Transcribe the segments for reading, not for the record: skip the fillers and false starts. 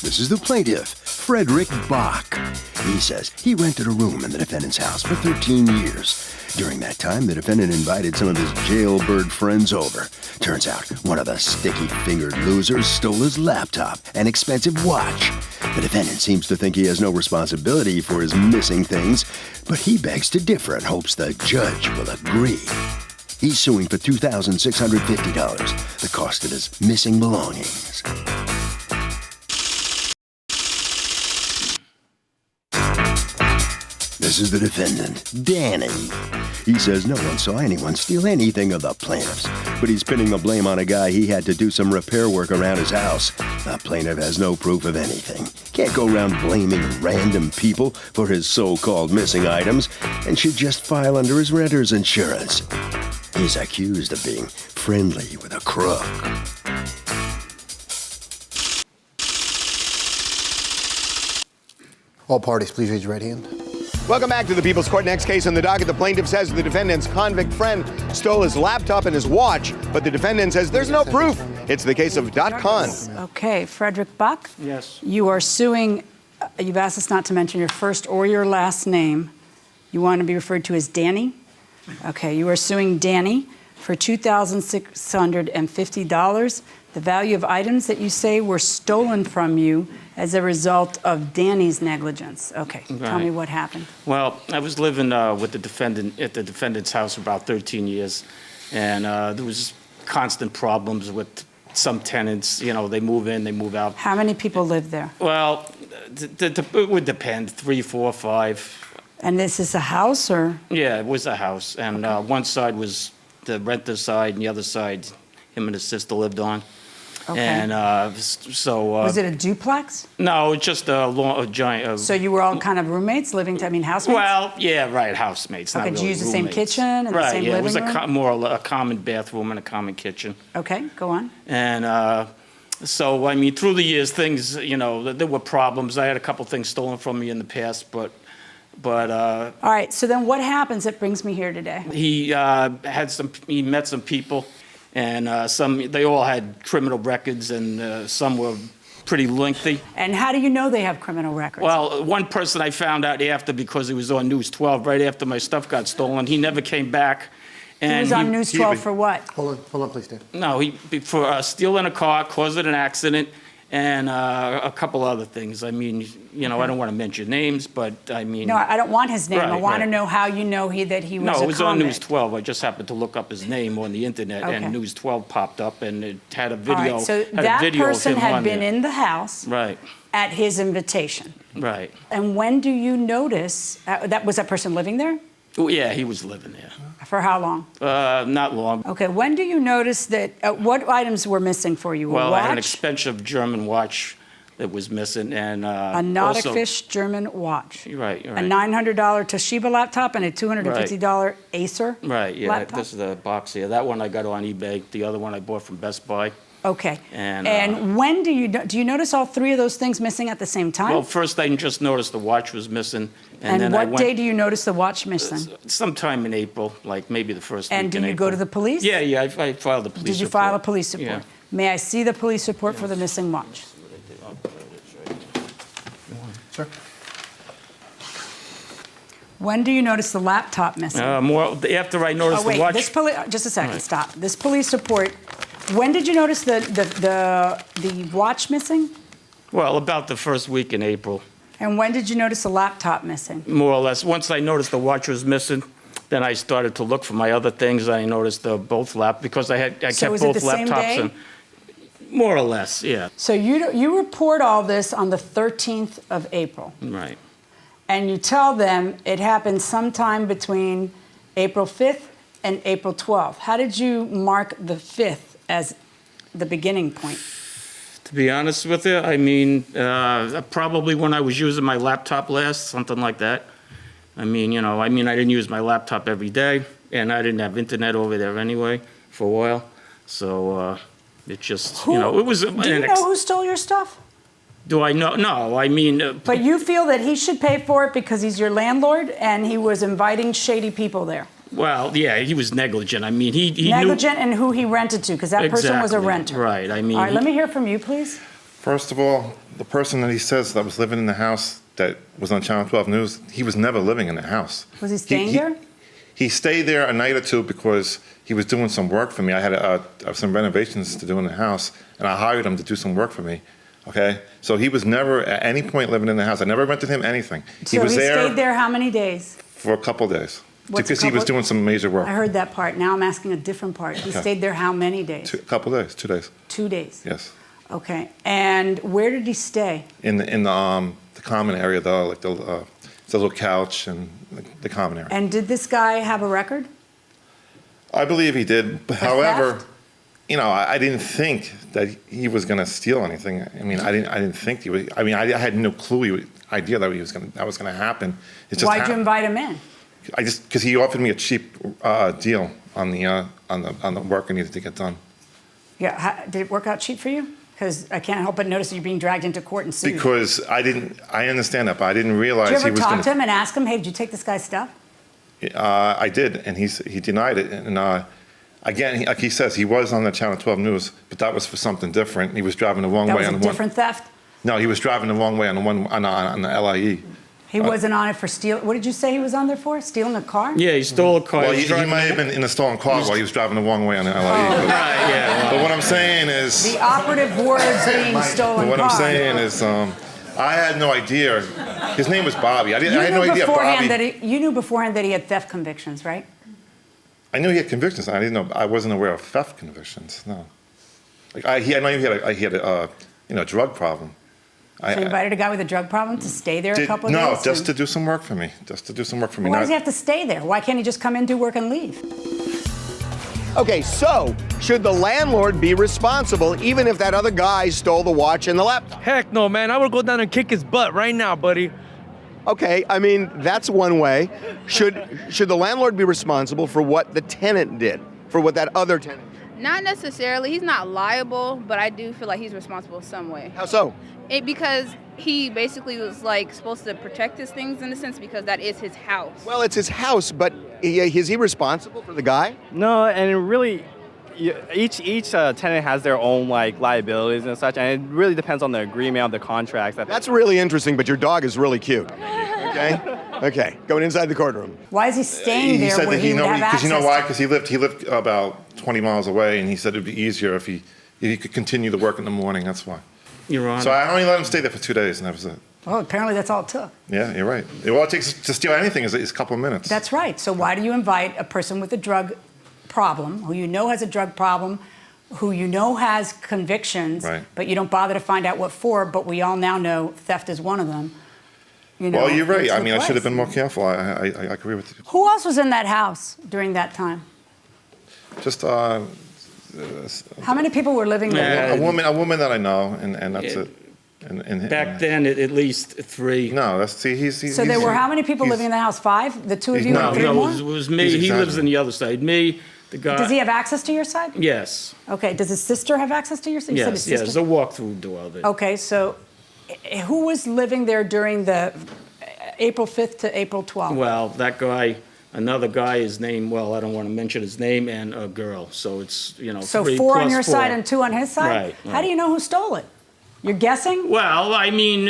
This is the plaintiff, Frederick Bach. He says he rented a room in the defendant's house for 13 years. During that time, the defendant invited some of his jailbird friends over. Turns out, one of the sticky-fingered losers stole his laptop and expensive watch. The defendant seems to think he has no responsibility for his missing things, but he begs to differ and hopes the judge will agree. He's suing for $2,650, the cost of his missing belongings. This is the defendant, Danny. He says no one saw anyone steal anything of the plaintiff's, but he's pinning the blame on a guy he had to do some repair work around his house. The plaintiff has no proof of anything. Can't go around blaming random people for his so-called missing items and should just file under his renter's insurance. He's accused of being friendly with a crook. All parties, please raise your right hand. Welcome back to the People's Court. Next case on the docket. The plaintiff says the defendant's convict friend stole his laptop and his watch, but the defendant says there's no proof. It's the case of .con. Okay, Frederick Bach? Yes. You are suing, you've asked us not to mention your first or your last name. You want to be referred to as Danny? Okay, you are suing Danny for $2,650. The value of items that you say were stolen from you as a result of Danny's negligence. Okay, Tell me what happened. Well, I was living with the defendant at the defendant's house for about 13 years, and there was constant problems with some tenants. You know, they move in, they move out. How many people live there? Well, it would depend, 3, 4, 5. And this is a house, or? Yeah, it was a house, and one side was the renter side, and the other side, him and his sister lived on. Okay. And so... was it a duplex? No, it's just a giant... So you were all kind of roommates, housemates? Well, yeah, right, housemates. Okay, not did really you use the same roommates. kitchen and the same living room? It was more a common bathroom and a common kitchen. Okay, go on. And so, I mean, through the years, things, you know, there were problems. I had a couple things stolen from me in the past, but all right, so then what happens that brings me here today? he met some people, and they all had criminal records, and some were pretty lengthy. And how do you know they have criminal records? Well, one person I found out after, because he was on News 12 right after my stuff got stolen. He never came back. And he was on News 12 for what? Hold on, please, Dan. No, for stealing a car, causing an accident, and a couple other things. I mean, you know, I don't want to mention names, but I mean... No, I don't want his name. Right, I want to right. know how you know that he was a convict. No, it was on News 12. I just happened to look up his name on the internet, Okay. and News 12 popped up, and it had a video. All right, so had a that video person of him had on been there. in the house Right, at his invitation. right. And when do you notice, was that person living there? Oh, yeah, he was living there. For how long? Not long. Okay, when do you notice that, what items were missing for you? Well, a I had an watch? expensive German watch that was missing, and A Nautic Fish German watch. Right, A right. $900 Toshiba laptop and a $250 Acer Right, yeah, laptop? this is the box here. That one I got on eBay. The other one I bought from Best Buy. Okay. And, when do you notice all three of those things missing at the same time? Well, first I just noticed the watch was missing, and then what I went, day do you notice the watch missing? sometime in April, like maybe the first week in And April. do you go to the police? Yeah, I filed a police report. Did you file a police report? Yeah. May I see the police report for the missing watch? Sir? When do you notice the laptop missing? More after I noticed Oh, wait, the watch. just a second, Right. stop. This police report, when did you notice the watch missing? Well, about the first week in April, And when did you notice the laptop missing? more or less. Once I noticed the watch was missing, then I started to look for my other things. I noticed both because I kept So was it both the same laptops. day? And more or less, yeah. So you report all this on the 13th of April, Right. and you tell them it happened sometime between April 5th and April 12th. How did you mark the 5th as the beginning point? To be honest with you, I mean, probably when I was using my laptop last, something like that. I mean, I didn't use my laptop every day, and I didn't have internet over there anyway for a while. So it just, it was... Do you know who stole your stuff? Do I know? No, I mean... But you feel that he should pay for it because he's your landlord and he was inviting shady people there. Well, yeah, he was negligent. I mean, he Negligent and who he rented to, because that person was a Exactly. renter. Right, I mean... All right, let me hear from you, please. First of all, the person that he says that was living in the house that was on Channel 12 News, he was never living in the house. Was he staying there? He stayed there a night or two because he was doing some work for me. I had some renovations to do in the house, and I hired him to do some work for me. Okay, so he was never at any point living in the house. I never rented him anything. So he stayed there how many days? For a couple days. What's Because he was doing some major work. I heard that part. Now I'm asking a different part. He stayed there how many days? A couple days, 2 days. 2 days. Yes. Okay, and where did he stay? In the common area, though, the little couch and the common area. And did this guy have a record? I believe he did. But however, theft? you know, I didn't think that he was going to steal anything. I mean, I didn't think he was. I mean, I had no idea that was going to happen. It just Why'd you invite him in? because he offered me a cheap deal on the work I needed to get done. Yeah, did it work out cheap for you? Because I can't help but notice you're being dragged into court and sued. Because I understand that, but I didn't realize Did you he ever was talk going to him and ask him, hey, did you take this guy's stuff? I did, and he denied it. And again, like he says, he was on the Channel 12 News, but that was for something different. He was driving the wrong That way was on a the different theft? No, he was driving the wrong way on the LIE. He wasn't on it for stealing. What did you say he was on there for? Stealing a car? Yeah, he stole a car. Well, was he driving- might have been in a stolen car while he was driving the wrong way on the LIE. Right, yeah. But what I'm saying is, The operative words being stolen what car. I'm saying is, I had no idea. His name was Bobby. I had no idea Bobby. You knew beforehand that he had theft convictions, right? I knew he had convictions. I didn't know. I wasn't aware of theft convictions. No. Like I know he had a drug problem. So you invited a guy with a drug problem to stay there a couple of days? No, just to do some work for me. Just to do some work for me. Why does he have to stay there? Why can't he just come in, do work, and leave? Okay, so should the landlord be responsible even if that other guy stole the watch and the laptop? Heck no, man. I would go down and kick his butt right now, buddy. Okay, I mean, that's one way. Should the landlord be responsible for what the tenant did, for what that other tenant did? Not necessarily. He's not liable, but I do feel like he's responsible some way. How so? Because he basically was like supposed to protect his things in a sense because that is his house. Well, it's his house, but is he responsible for the guy? No, and it really, each tenant has their own like liabilities and such, and it really depends on the agreement, on the contracts. That's really interesting, but your dog is really cute. Okay? Okay, going inside the courtroom. Why is he staying there said where that he would have access? because you know why? Because he lived about 20 miles away, and he said it'd be easier if he could continue the work in the morning. That's why. Your Honor. So I only let him stay there for 2 days, and that was it. Well, apparently that's all it took. Yeah, you're right. All it takes to steal anything is a couple of minutes. That's right. So why do you invite a person with a drug problem, who you know has a drug problem, who you know has convictions, Right. but you don't bother to find out what for, but we all now know theft is one of them. You know, Well, you're right. it's I mean, I should have replaced. been more careful. I agree with you. Who else was in that house during that time? Just How many people were living there? a woman that I know, and that's Yeah. it. And Back then, at least 3. No, he's. So there were how many people living in the house? 5? The 2 of you No, and 3 No, more? it was me. He's He lives exaggerating. on the other side. Me, the guy. Does he have access to your side? Yes. Okay. Does his sister have access to your side? You said his Yes, sister? yes. A walk-through door of it. Okay, so who was living there during the April 5th to April 12th? Well, that guy, another guy, his name, well, I don't want to mention his name, and a girl. So it's, So 3 4 on plus your 4. side and 2 on his side? Right, How do you know who stole it? You're guessing? Well, I mean,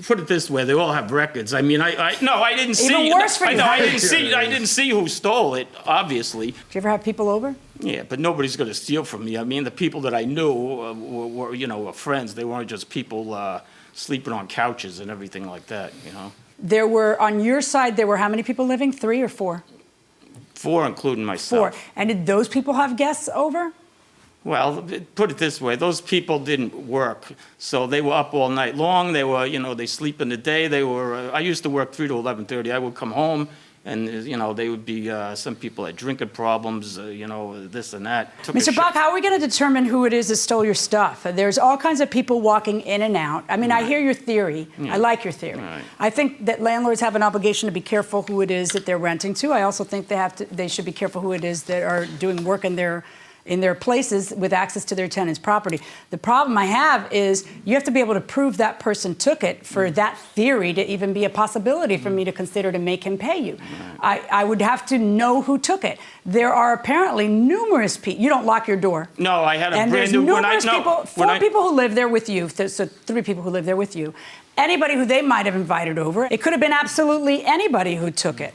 put it this way: they all have records. I mean, I didn't see. Even worse for I you. know, I didn't see who stole it. Obviously, Did you ever have people over? yeah, but nobody's going to steal from me. I mean, the people that I knew were friends. They weren't just people sleeping on couches and everything like that. There were, on your side, there were how many people living? 3 or 4? 4, including 4. myself. And did those people have guests over? Well, put it this way: those people didn't work, so they were up all night long. They were, they sleep in the day. They were. I used to work 3 to 11:30. I would come home, and they would be. Some people had drinking problems. This and that. Mr. Bach, how are we going to determine who it is that stole your stuff? There's all kinds of people walking in and out. I mean, I hear your theory. I like your theory. Right. I think that landlords have an obligation to be careful who it is that they're renting to. I also think they should be careful who it is that are doing work in their in their places with access to their tenant's property. The problem I have is you have to be able to prove that person took it for that theory to even be a possibility for me to consider to make him pay you. I would have to know who took it. There are apparently numerous people. You don't lock your door. No, I had a And brand there's new. numerous people, four people who live there with you, so 3 people who live there with you. Anybody who they might have invited over. It could have been absolutely anybody who took it.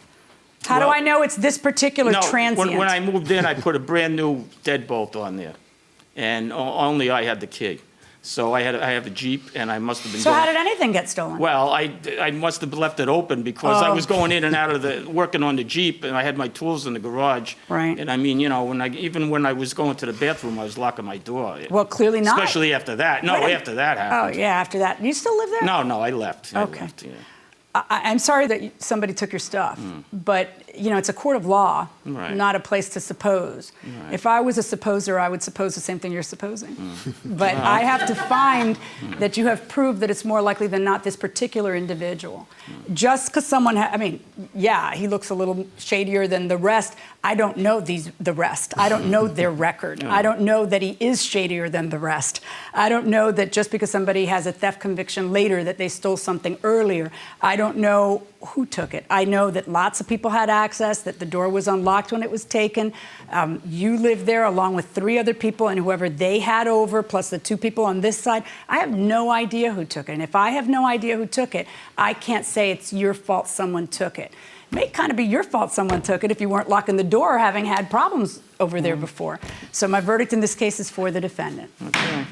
How do I know it's this particular transient? When I moved in, I put a brand new deadbolt on there, and only I had the key. So I have a Jeep, and I must have been. So how did anything get stolen? Well, I must have left it open because I was going in and out of working on the Jeep, and I had my tools in the garage. Right. And I mean, you know, even when I was going to the bathroom, I was locking my door. Well, clearly not. Especially after that. No, after that happened. Oh, yeah, after that. You still live there? No, I left. Okay. I left, yeah. I'm sorry that somebody took your stuff, but, you know, it's a court of law, not a place to suppose. Right. If I was a supposer, I would suppose the same thing you're supposing. But I have to find that you have proved that it's more likely than not this particular individual. Just because someone, I mean, yeah, he looks a little shadier than the rest. I don't know the rest. I don't know their record. I don't know that he is shadier than the rest. I don't know that just because somebody has a theft conviction later that they stole something earlier. I don't know who took it. I know that lots of people had access, that the door was unlocked when it was taken. You lived there along with 3 other people and whoever they had over, plus the 2 people on this side. I have no idea who took it. And if I have no idea who took it, I can't say it's your fault someone took it. It may kind of be your fault someone took it if you weren't locking the door, having had problems over there before. So my verdict in this case is for the defendant. Okay.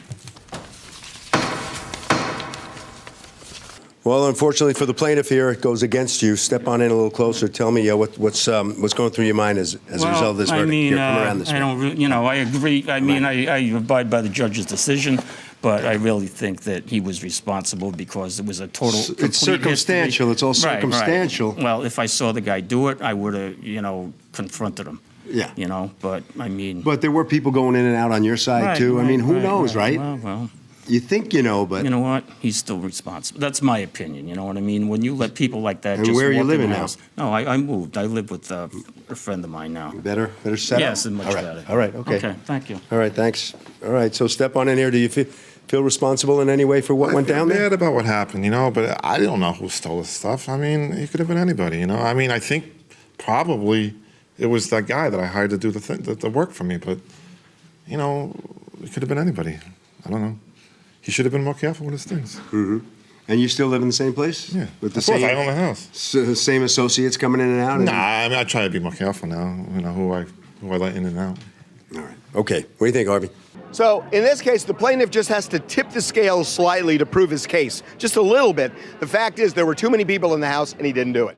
Well, unfortunately for the plaintiff here, it goes against you. Step on in a little closer. Tell me what's going through your mind as a result of this verdict. I mean, Here, come around this way. I don't, you know, I agree. I mean, I abide by the judge's decision, but I really think that he was responsible because it was a total. It's circumstantial. It's all circumstantial. Right. Well, if I saw the guy do it, I would have, you know, confronted him. Yeah. You know, but I mean. But there were people going in and out on your side too. I mean, who knows, right? Well. You think you know, but... You know what? He's still responsible. That's my opinion, you know what I mean? When you let people like that And just where are you walk in living the now? house. No, I moved. I live with a friend of mine now. Better set up? Yes, much better. All right, okay. Okay, thank you. All right, thanks. All right, so step on in here. Do you feel responsible in any way for what went down I feel there? bad about what happened, you know, but I don't know who stole the stuff. I mean, it could have been anybody, you know. I mean, I think probably it was that guy that I hired to do the work for me, but, you know, it could have been anybody. I don't know. He should have been more careful with his things. Mm-hmm. And you still live in the same place? Yeah. With the Of course, same, I own the house. Same associates coming in and out? Nah, I mean, I try to be more careful now, you know, who I let in and out. All right. Okay. What do you think, Harvey? So in this case, the plaintiff just has to tip the scales slightly to prove his case, just a little bit. The fact is there were too many people in the house and he didn't do it.